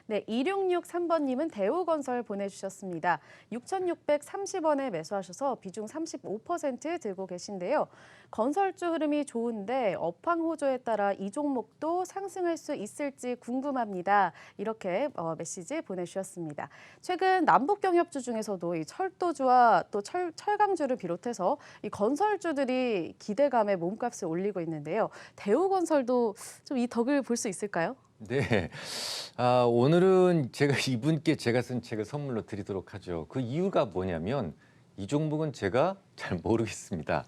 네, 2663번님은 대우건설 보내주셨습니다. 6,630원에 매수하셔서 비중 35% 들고 계신데요. 건설주 흐름이 좋은데 업황 호조에 따라 이 종목도 상승할 수 있을지 궁금합니다. 이렇게 메시지 보내주셨습니다. 최근 남북 경협주 중에서도 이 철도주와 또 철강주를 비롯해서 이 건설주들이 기대감에 몸값을 올리고 있는데요. 대우건설도 좀 이 덕을 볼 수 있을까요? 네. 오늘은 제가 이분께 제가 쓴 책을 선물로 드리도록 하죠. 그 이유가 뭐냐면 이 종목은 제가 잘 모르겠습니다.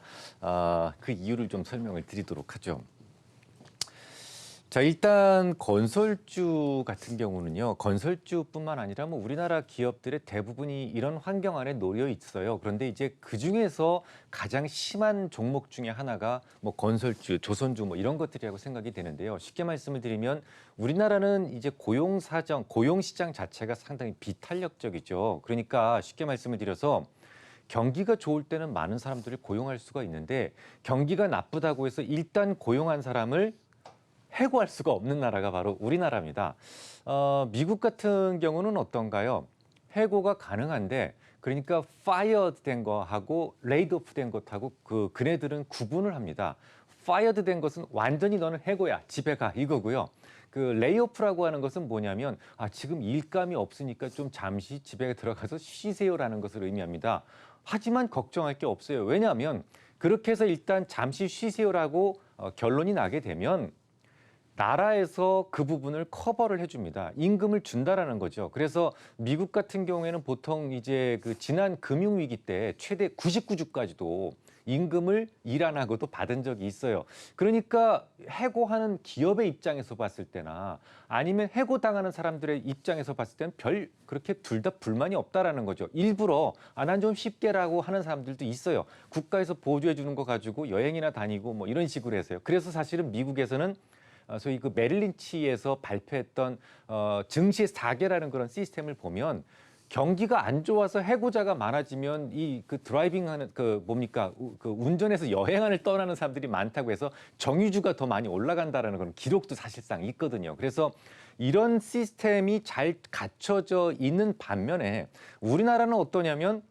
그 이유를 좀 설명을 드리도록 하죠. 자, 일단 건설주 같은 경우는요. 건설주뿐만 아니라 뭐 우리나라 기업들의 대부분이 이런 환경 안에 놓여 있어요. 그런데 이제 그중에서 가장 심한 종목 중에 하나가 뭐 건설주, 조선주 뭐 이런 것들이라고 생각이 되는데요. 쉽게 말씀을 드리면 우리나라는 이제 고용 사정, 고용 시장 자체가 상당히 비탄력적이죠. 그러니까 쉽게 말씀을 드려서 경기가 좋을 때는 많은 사람들을 고용할 수가 있는데 경기가 나쁘다고 해서 일단 고용한 사람을 해고할 수가 없는 나라가 바로 우리나라입니다. 미국 같은 경우는 어떤가요? 해고가 가능한데 그러니까 fired 된 거하고 laid off 된 것하고 그네들은 구분을 합니다. fired 된 것은 완전히 너는 해고야, 집에 가 이거고요. 그 레이오프라고 하는 것은 뭐냐면 지금 일감이 없으니까 좀 잠시 집에 들어가서 쉬세요라는 것을 의미합니다. 하지만 걱정할 게 없어요. 왜냐하면 그렇게 해서 일단 잠시 쉬세요라고 결론이 나게 되면 나라에서 그 부분을 커버를 해줍니다. 임금을 준다라는 거죠. 그래서 미국 같은 경우에는 보통 이제 그 지난 금융위기 때 최대 99주까지도 임금을 일 안 하고도 받은 적이 있어요. 그러니까 해고하는 기업의 입장에서 봤을 때나 아니면 해고당하는 사람들의 입장에서 봤을 때는 별 그렇게 둘 다 불만이 없다라는 거죠. 일부러 난 좀 쉽게라고 하는 사람들도 있어요. 국가에서 보조해 주는 거 가지고 여행이나 다니고 뭐 이런 식으로 해서요. 그래서 사실은 미국에서는 소위 그 메릴린치에서 발표했던 증시 4개라는 그런 시스템을 보면 경기가 안 좋아서 해고자가 많아지면 이 그 드라이빙하는 그 뭡니까 그 운전해서 여행을 떠나는 사람들이 많다고 해서 정유주가 더 많이 올라간다라는 그런 기록도 사실상 있거든요. 그래서 이런 시스템이 잘 갖춰져 있는 반면에 우리나라는 어떠냐면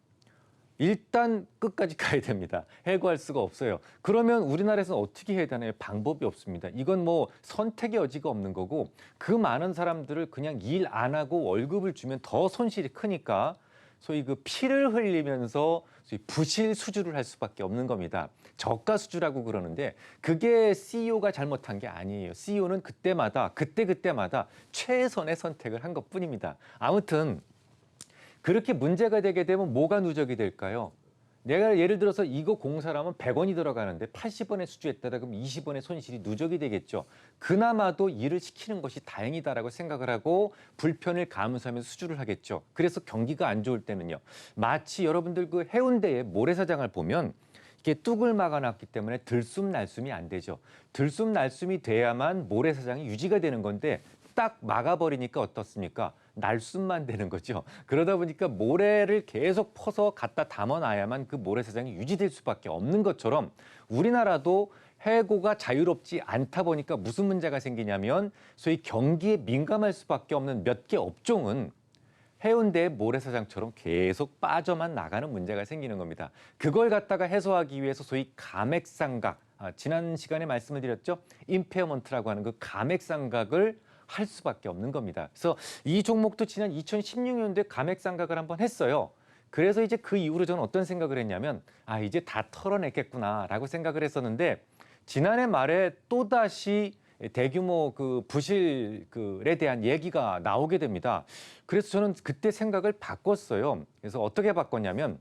일단 끝까지 가야 됩니다. 해고할 수가 없어요. 그러면 우리나라에서는 어떻게 해야 되나요? 방법이 없습니다. 이건 뭐 선택의 여지가 없는 거고 그 많은 사람들을 그냥 일 안 하고 월급을 주면 더 손실이 크니까 소위 그 피를 흘리면서 소위 부실 수주를 할 수밖에 없는 겁니다. 저가 수주라고 그러는데 그게 CEO가 잘못한 게 아니에요. CEO는 그때마다 최선의 선택을 한 것뿐입니다. 아무튼 그렇게 문제가 되게 되면 뭐가 누적이 될까요? 내가 예를 들어서 이거 공사라면 100원이 들어가는데 80원에 수주했다라 그럼 20원의 손실이 누적이 되겠죠. 그나마도 일을 시키는 것이 다행이다라고 생각을 하고 불편을 감수하면서 수주를 하겠죠. 그래서 경기가 안 좋을 때는요. 마치 여러분들 그 해운대의 모래사장을 보면 이게 뚝을 막아놨기 때문에 들숨날숨이 안 되죠. 들숨날숨이 돼야만 모래사장이 유지가 되는 건데 딱 막아버리니까 어떻습니까? 날숨만 되는 거죠. 그러다 보니까 모래를 계속 퍼서 갖다 담아놔야만 그 모래사장이 유지될 수밖에 없는 것처럼 우리나라도 해고가 자유롭지 않다 보니까 무슨 문제가 생기냐면 소위 경기에 민감할 수밖에 없는 몇 개 업종은 해운대의 모래사장처럼 계속 빠져만 나가는 문제가 생기는 겁니다. 그걸 갖다가 해소하기 위해서 소위 감액상각, 지난 시간에 말씀을 드렸죠. 임페어먼트라고 하는 그 감액상각을 할 수밖에 없는 겁니다. 그래서 이 종목도 지난 2016년도에 감액상각을 한번 했어요. 그래서 이제 그 이후로 저는 어떤 생각을 했냐면 이제 다 털어냈겠구나라고 생각을 했었는데 지난해 말에 또다시 대규모 그 부실에 대한 얘기가 나오게 됩니다. 그래서 저는 그때 생각을 바꿨어요. 그래서 어떻게 바꿨냐면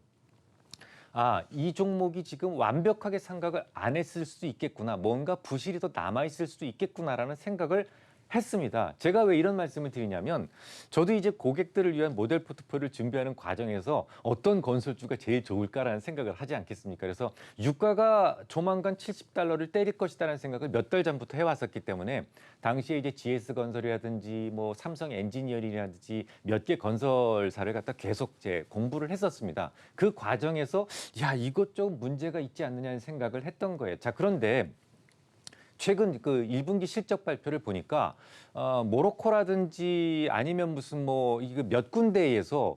이 종목이 지금 완벽하게 상각을 안 했을 수도 있겠구나. 뭔가 부실이 더 남아있을 수도 있겠구나라는 생각을 했습니다. 제가 왜 이런 말씀을 드리냐면 저도 이제 고객들을 위한 모델 포트폴리오를 준비하는 과정에서 어떤 건설주가 제일 좋을까라는 생각을 하지 않겠습니까? 그래서 유가가 조만간 70달러를 때릴 것이다라는 생각을 몇 달 전부터 해왔었기 때문에 당시에 이제 GS건설이라든지 뭐 삼성 엔지니어링이라든지 몇 개 건설사를 갖다 계속 이제 공부를 했었습니다. 그 과정에서 이것 좀 문제가 있지 않느냐는 생각을 했던 거예요. 자, 그런데 최근 그 1분기 실적 발표를 보니까 모로코라든지 아니면 무슨 뭐 이거 몇 군데에서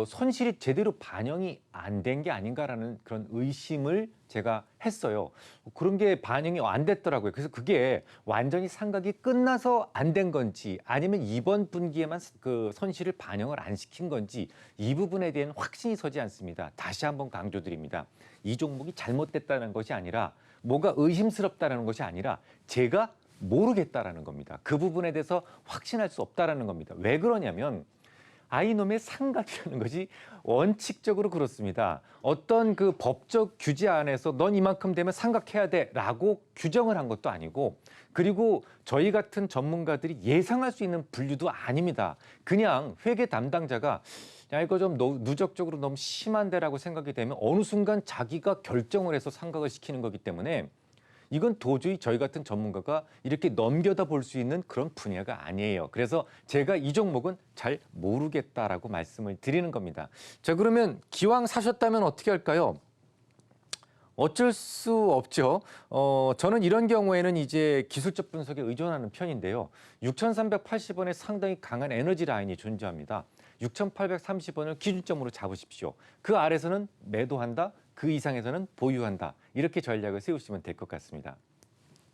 손실이 제대로 반영이 안 된 게 아닌가라는 그런 의심을 제가 했어요. 그런 게 반영이 안 됐더라고요. 그래서 그게 완전히 상각이 끝나서 안 된 건지 아니면 이번 분기에만 그 손실을 반영을 안 시킨 건지 이 부분에 대한 확신이 서지 않습니다. 다시 한번 강조드립니다. 이 종목이 잘못됐다는 것이 아니라 뭐가 의심스럽다는 것이 아니라 제가 모르겠다라는 겁니다. 그 부분에 대해서 확신할 수 없다라는 겁니다. 왜 그러냐면 아이놈의 상각이라는 것이 원칙적으로 그렇습니다. 어떤 그 법적 규제 안에서 넌 이만큼 되면 상각해야 돼라고 규정을 한 것도 아니고 그리고 저희 같은 전문가들이 예상할 수 있는 분류도 아닙니다. 그냥 회계 담당자가 야 이거 좀 누적적으로 너무 심한데라고 생각이 되면 어느 순간 자기가 결정을 해서 상각을 시키는 거기 때문에 이건 도저히 저희 같은 전문가가 이렇게 넘겨다 볼 수 있는 그런 분야가 아니에요. 그래서 제가 이 종목은 잘 모르겠다라고 말씀을 드리는 겁니다. 자, 그러면 기왕 사셨다면 어떻게 할까요? 어쩔 수 없죠. 저는 이런 경우에는 이제 기술적 분석에 의존하는 편인데요. 6,380원에 상당히 강한 에너지 라인이 존재합니다. 6,830원을 기준점으로 잡으십시오. 그 아래서는 매도한다, 그 이상에서는 보유한다. 이렇게 전략을 세우시면 될 것 같습니다.